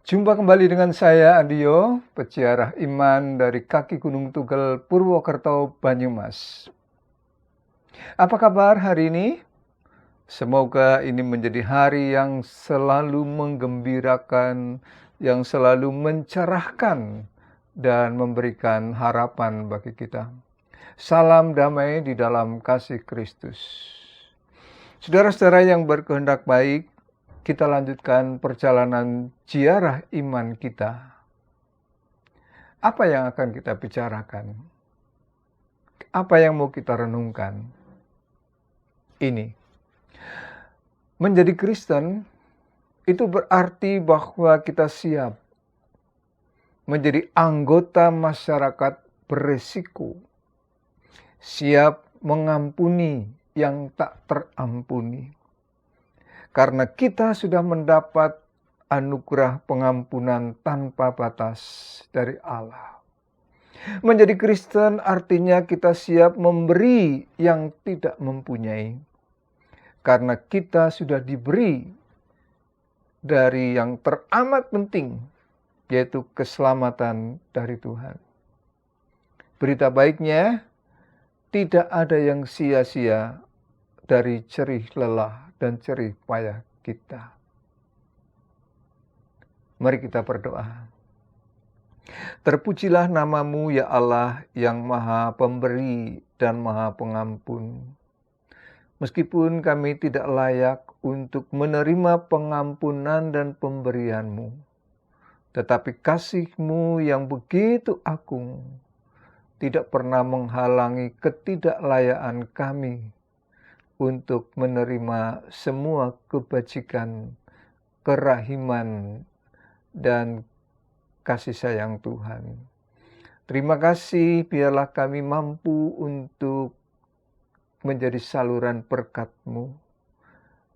Jumpa kembali dengan saya Andio, peziarah iman dari kaki Gunung Tugel, Purwokerto, Banyumas. Apa kabar hari ini? Semoga ini menjadi hari yang selalu menggembirakan, yang selalu mencerahkan, dan memberikan harapan bagi kita. Salam damai di dalam kasih Kristus. Saudara-saudara yang berkehendak baik, kita lanjutkan perjalanan ziarah iman kita. Apa yang akan kita bicarakan? Apa yang mau kita renungkan? Ini. Menjadi Kristen itu berarti bahwa kita siap menjadi anggota masyarakat beresiko. Siap mengampuni yang tak terampuni. Karena kita sudah mendapat anugerah pengampunan tanpa batas dari Allah. Menjadi Kristen artinya kita siap memberi yang tidak mempunyai. Karena kita sudah diberi dari yang teramat penting, yaitu keselamatan dari Tuhan. Berita baiknya, tidak ada yang sia-sia dari jerih lelah dan jerih payah kita. Mari kita berdoa. Terpujilah namamu ya Allah yang maha pemberi dan maha pengampun. Meskipun kami tidak layak untuk menerima pengampunan dan pemberianmu, tetapi kasih-Mu yang begitu agung tidak pernah menghalangi ketidaklayaan kami untuk menerima semua kebajikan, kerahiman, dan kasih sayang Tuhan. Terima kasih, biarlah kami mampu untuk menjadi saluran berkat-Mu,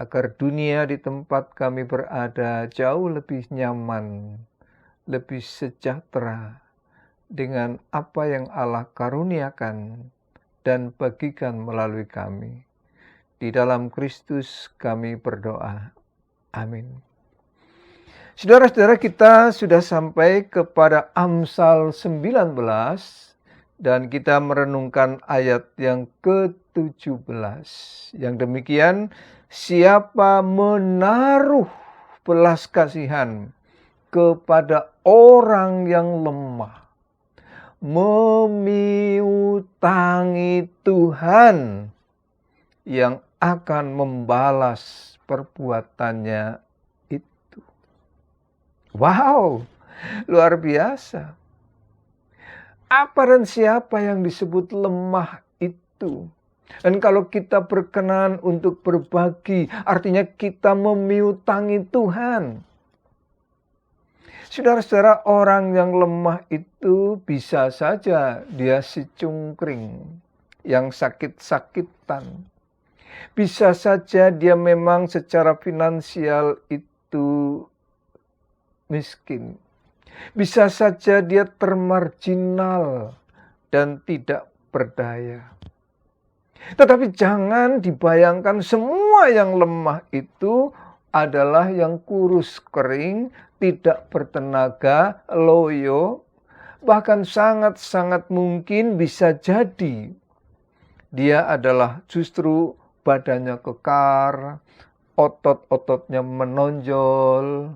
agar dunia di tempat kami berada jauh lebih nyaman, lebih sejahtera dengan apa yang Allah karuniakan dan bagikan melalui kami. Di dalam Kristus kami berdoa. Amin. Saudara-saudara, kita sudah sampai kepada Amsal 19 dan kita merenungkan ayat yang ke-17. Yang demikian, siapa menaruh belas kasihan kepada orang yang lemah, memiutangi Tuhan yang akan membalas perbuatannya itu. Wow, luar biasa. Apa dan siapa yang disebut lemah itu? Dan kalau kita berkenan untuk berbagi, artinya kita memiutangi Tuhan. Saudara-saudara, orang yang lemah itu bisa saja dia si cungkring, yang sakit-sakitan. Bisa saja dia memang secara finansial itu miskin. Bisa saja dia termarginal dan tidak berdaya. Tetapi jangan dibayangkan semua yang lemah itu adalah yang kurus kering, tidak bertenaga, loyo. Bahkan sangat-sangat mungkin bisa jadi dia adalah justru badannya kekar, otot-ototnya menonjol,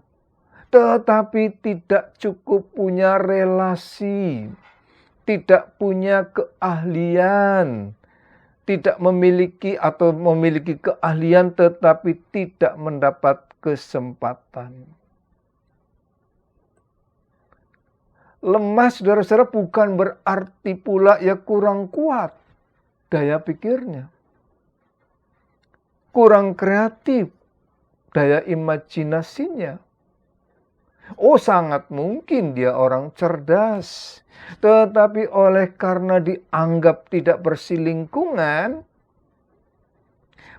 tetapi tidak cukup punya relasi, tidak punya keahlian, tidak memiliki atau memiliki keahlian tetapi tidak mendapat kesempatan. Lemah, saudara-saudara, bukan berarti pula ya kurang kuat daya pikirnya, kurang kreatif daya imajinasinya. Oh, sangat mungkin dia orang cerdas, tetapi oleh karena dianggap tidak berselingkungan,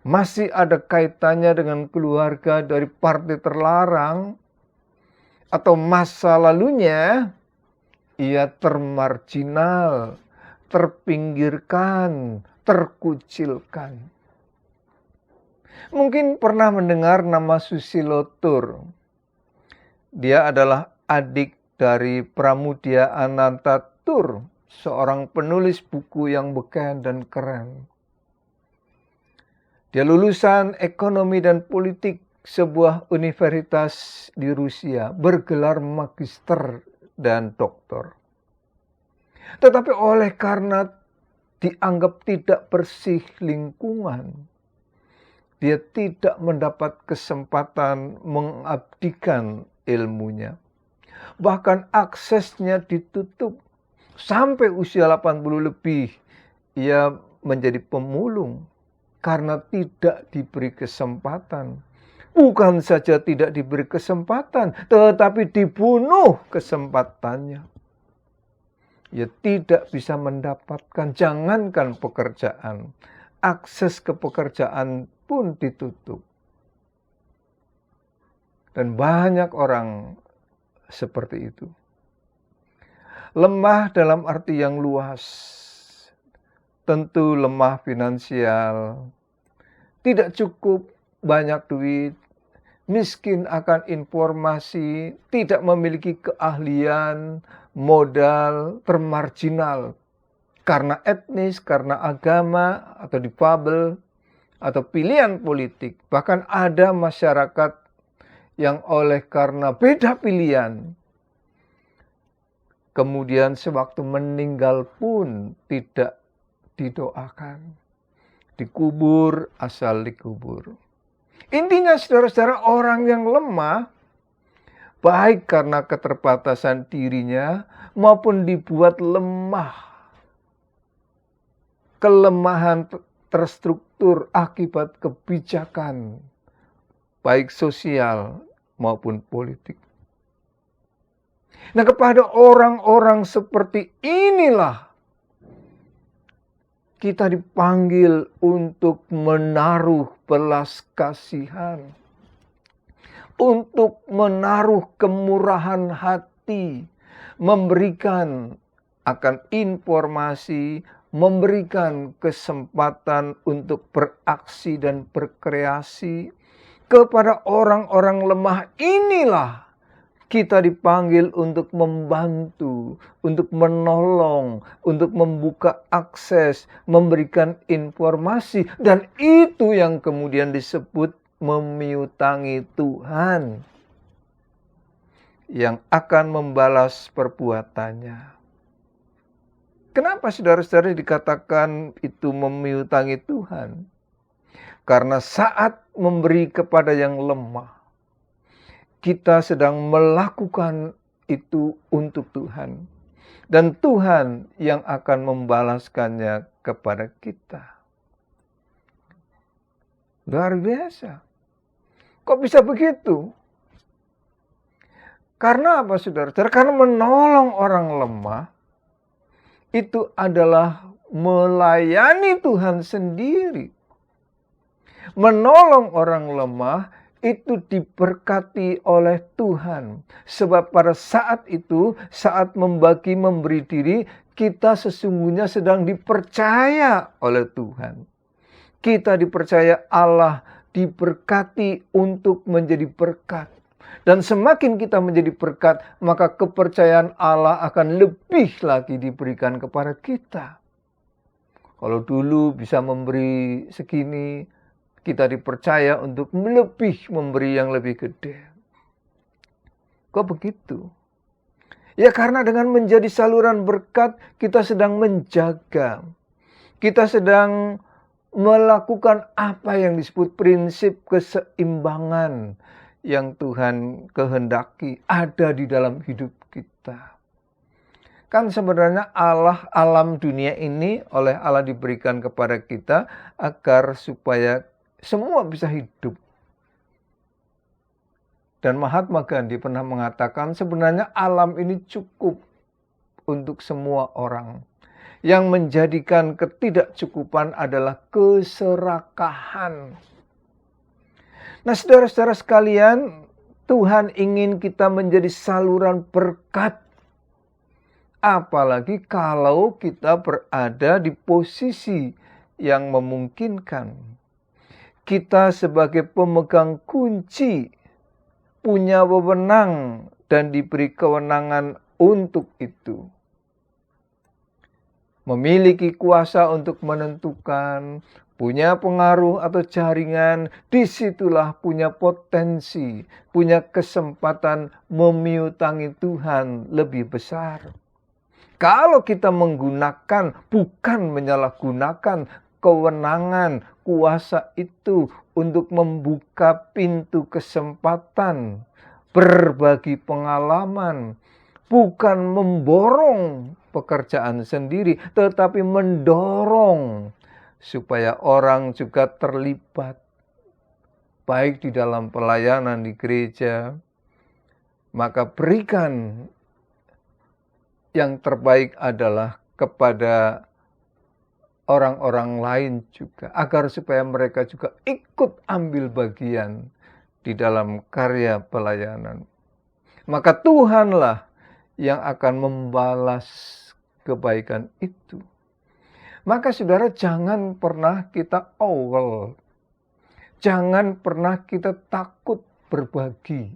masih ada kaitannya dengan keluarga dari partai terlarang, atau masa lalunya, ia termarginal, terpinggirkan, terkucilkan. Mungkin pernah mendengar nama Susilo Tur. Dia adalah adik dari Pramudia Anantatur, seorang penulis buku yang beken dan keren. Dia lulusan ekonomi dan politik sebuah universitas di Rusia, bergelar magister dan doktor. Tetapi oleh karena dianggap tidak bersih lingkungan, dia tidak mendapat kesempatan mengabdikan ilmunya. Bahkan aksesnya ditutup. Sampai usia 80 lebih, ia menjadi pemulung karena tidak diberi kesempatan. Bukan saja tidak diberi kesempatan, tetapi dibunuh kesempatannya. Ia tidak bisa mendapatkan, jangankan pekerjaan, akses ke pekerjaan pun ditutup. Dan banyak orang seperti itu. Lemah dalam arti yang luas. Tentu lemah finansial, tidak cukup banyak duit, miskin akan informasi, tidak memiliki keahlian, modal, termarginal karena etnis, karena agama, atau difabel, atau pilihan politik. Bahkan ada masyarakat yang oleh karena beda pilihan, kemudian sewaktu meninggal pun tidak didoakan. Dikubur asal dikubur. Intinya saudara-saudara, orang yang lemah, baik karena keterbatasan dirinya maupun dibuat lemah. Kelemahan terstruktur akibat kebijakan, baik sosial maupun politik. Nah, kepada orang-orang seperti inilah kita dipanggil untuk menaruh belas kasihan, untuk menaruh kemurahan hati, memberikan akan informasi, memberikan kesempatan untuk beraksi dan berkreasi. Kepada orang-orang lemah inilah kita dipanggil untuk membantu, untuk menolong, untuk membuka akses, memberikan informasi. Dan itu yang kemudian disebut memiutangi Tuhan yang akan membalas perbuatannya. Kenapa saudara-saudara dikatakan itu memiutangi Tuhan? Karena saat memberi kepada yang lemah, kita sedang melakukan itu untuk Tuhan. Dan Tuhan yang akan membalaskannya kepada kita. Luar biasa. Kok bisa begitu? Karena apa saudara-saudara? Karena menolong orang lemah itu adalah melayani Tuhan sendiri. Menolong orang lemah itu diberkati oleh Tuhan. Sebab pada saat itu, saat memberi diri, kita sesungguhnya sedang dipercaya oleh Tuhan. Kita dipercaya Allah, diberkati untuk menjadi berkat. Dan semakin kita menjadi berkat, maka kepercayaan Allah akan lebih lagi diberikan kepada kita. Kalau dulu bisa memberi segini, kita dipercaya untuk lebih memberi yang lebih gede. Kok begitu? Ya karena dengan menjadi saluran berkat, kita sedang menjaga. Kita sedang melakukan apa yang disebut prinsip keseimbangan yang Tuhan kehendaki ada di dalam hidup kita. Kan sebenarnya alam dunia ini oleh Allah diberikan kepada kita agar supaya semua bisa hidup. Dan Mahatma Gandhi pernah mengatakan sebenarnya alam ini cukup untuk semua orang. Yang menjadikan ketidakcukupan adalah keserakahan. Nah saudara-saudara sekalian, Tuhan ingin kita menjadi saluran berkat. Apalagi kalau kita berada di posisi yang memungkinkan. Kita sebagai pemegang kunci punya wewenang dan diberi kewenangan untuk itu. Memiliki kuasa untuk menentukan, punya pengaruh atau jaringan, disitulah punya potensi, punya kesempatan memiutangi Tuhan lebih besar. Kalau kita menggunakan, bukan menyalahgunakan kewenangan, kuasa itu untuk membuka pintu kesempatan, berbagi pengalaman, bukan memborong pekerjaan sendiri, tetapi mendorong supaya orang juga terlibat, baik di dalam pelayanan di gereja. Maka berikan yang terbaik adalah kepada orang-orang lain juga, agar supaya mereka juga ikut ambil bagian di dalam karya pelayanan. Maka Tuhanlah yang akan membalas kebaikan itu. Maka saudara, jangan pernah kita awal. Jangan pernah kita takut berbagi.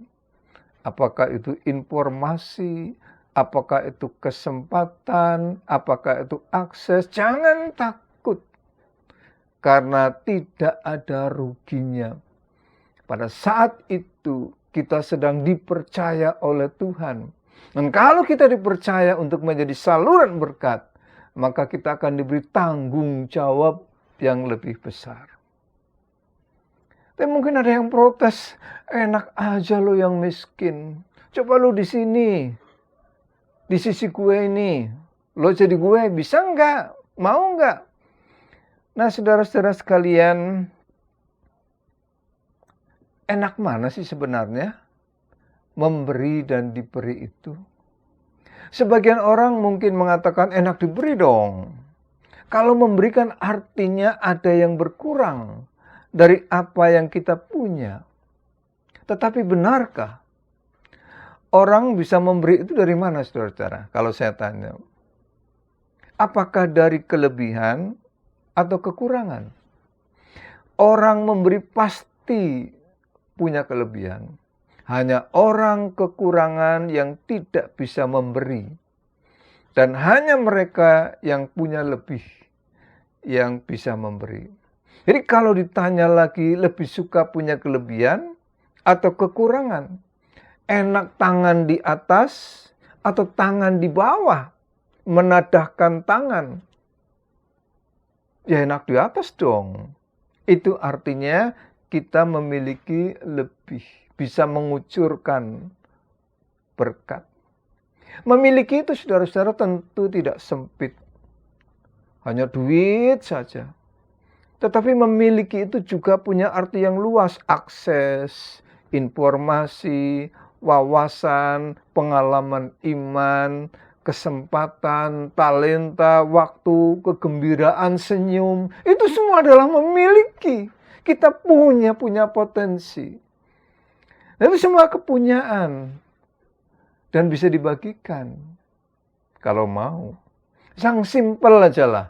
Apakah itu informasi, apakah itu kesempatan, apakah itu akses. Jangan takut. Karena tidak ada ruginya. Pada saat itu kita sedang dipercaya oleh Tuhan. Dan kalau kita dipercaya untuk menjadi saluran berkat, maka kita akan diberi tanggung jawab yang lebih besar. Tapi mungkin ada yang protes, enak aja lo yang miskin. Coba lo di sini, di sisi gue ini, lo jadi gue, bisa enggak? Mau enggak? Nah, saudara-saudara sekalian, enak mana sih sebenarnya memberi dan diberi itu? Sebagian orang mungkin mengatakan enak diberi dong. Kalau memberikan artinya ada yang berkurang dari apa yang kita punya. Tetapi benarkah orang bisa memberi itu dari mana, saudara-saudara? Kalau saya tanya, apakah dari kelebihan atau kekurangan? Orang memberi pasti punya kelebihan. Hanya orang kekurangan yang tidak bisa memberi. Dan hanya mereka yang punya lebih yang bisa memberi. Jadi kalau ditanya lagi, lebih suka punya kelebihan atau kekurangan? Enak tangan di atas atau tangan di bawah? Menadahkan tangan. Ya enak di atas dong. Itu artinya kita memiliki lebih, bisa mengucurkan berkat. Memiliki itu, saudara-saudara, tentu tidak sempit. Hanya duit saja. Tetapi memiliki itu juga punya arti yang luas. Akses, informasi, wawasan, pengalaman iman, kesempatan, talenta, waktu, kegembiraan, senyum. Itu semua adalah memiliki. Kita punya potensi. Itu semua kepunyaan. Dan bisa dibagikan. Kalau mau. Yang simpel aja lah.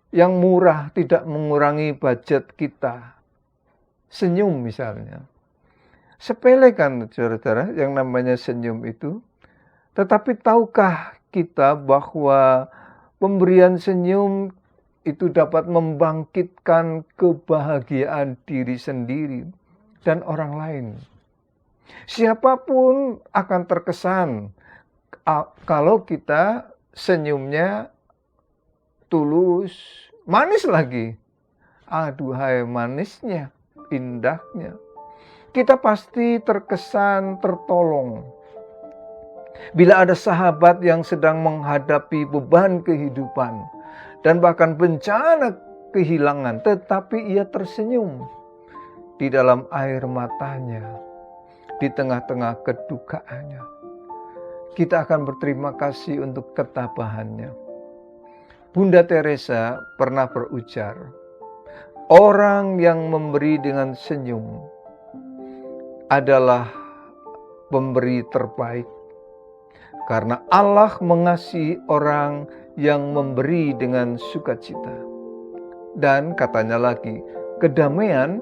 Yang murah, tidak mengurangi budget kita. Senyum misalnya. Sepele kan, saudara-saudara, yang namanya senyum itu. Tetapi tahukah kita bahwa pemberian senyum itu dapat membangkitkan kebahagiaan diri sendiri dan orang lain. Siapapun akan terkesan kalau kita senyumnya tulus, manis lagi. Aduhai manisnya, indahnya. Kita pasti terkesan tertolong. Bila ada sahabat yang sedang menghadapi beban kehidupan dan bahkan bencana kehilangan, tetapi ia tersenyum di dalam air matanya, di tengah-tengah kedukaannya. Kita akan berterima kasih untuk ketabahannya. Bunda Teresa pernah berujar, orang yang memberi dengan senyum adalah pemberi terbaik. Karena Allah mengasihi orang yang memberi dengan sukacita. Dan katanya lagi, kedamaian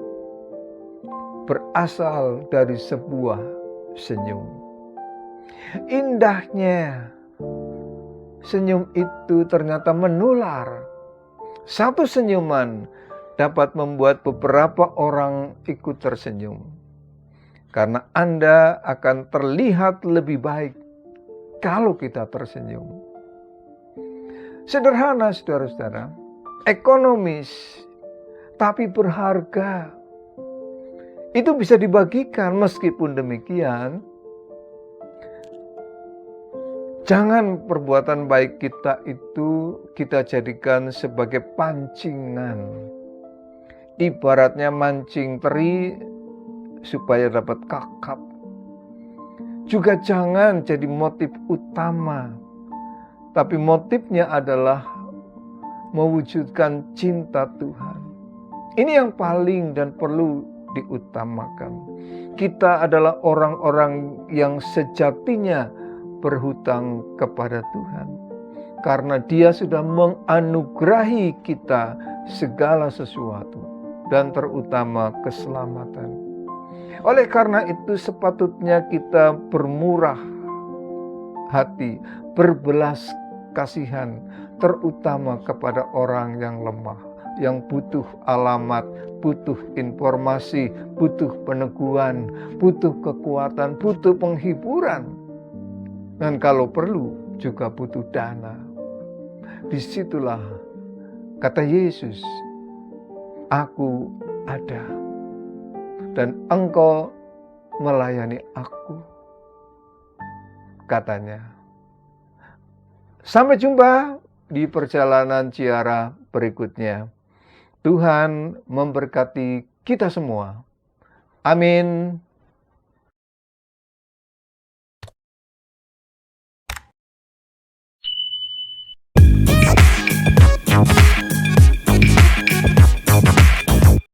berasal dari sebuah senyum. Indahnya senyum itu ternyata menular. Satu senyuman dapat membuat beberapa orang ikut tersenyum. Karena Anda akan terlihat lebih baik kalau kita tersenyum. Sederhana, saudara-saudara, ekonomis, tapi berharga. Itu bisa dibagikan. Meskipun demikian, jangan perbuatan baik kita itu kita jadikan sebagai pancingan. Ibaratnya mancing teri supaya dapat kakap. Juga jangan jadi motif utama, tapi motifnya adalah mewujudkan cinta Tuhan. Ini yang paling dan perlu diutamakan. Kita adalah orang-orang yang sejatinya berhutang kepada Tuhan, karena Dia sudah menganugerahi kita segala sesuatu, dan terutama keselamatan. Oleh karena itu sepatutnya kita bermurah hati, berbelas kasihan, terutama kepada orang yang lemah, yang butuh alamat, butuh informasi, butuh peneguhan, butuh kekuatan, butuh penghiburan. Dan kalau perlu juga butuh dana. Disitulah kata Yesus, "Aku ada dan engkau melayani aku," katanya. Sampai jumpa di perjalanan ziarah berikutnya. Tuhan memberkati kita semua. Amin.